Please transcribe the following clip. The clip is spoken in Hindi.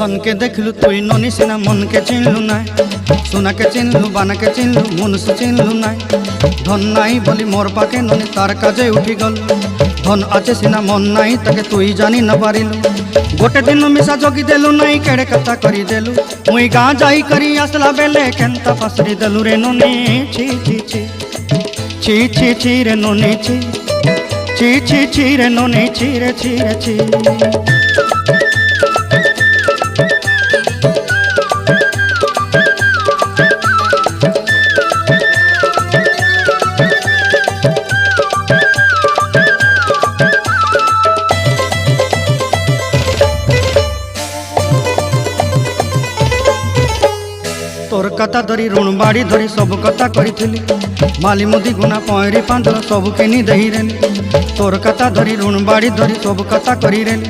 धन के देखलु तुई ननी सिना मन के चिन्हलु ना सोना के चिन्हलु बाना के चिन्हलु मनुष्य चिन्हलु ना धन नाई बोली मोर पाके ननी तार काजे उठी गल धन आचे सिना मन नाई ताके तुई जानी न पारिलु गोटे दिन मिसा जगी देलु नाई केड़े कथा करी देलु मुई गाँ जाई करी आसला बेले केंता फासरी देलु रे ननी छी छी छी छी छी छी रे ननी छी छी छी छी रे ननी छी रे छी रे छी। तोर कथा धरी ऋण बाड़ी धरी सब कथा करी माली मुदी गुना पहरी पांदर सब किनी दही रेली तोर कथा धरी ऋण बाड़ी धरी सब कथा करी रेली।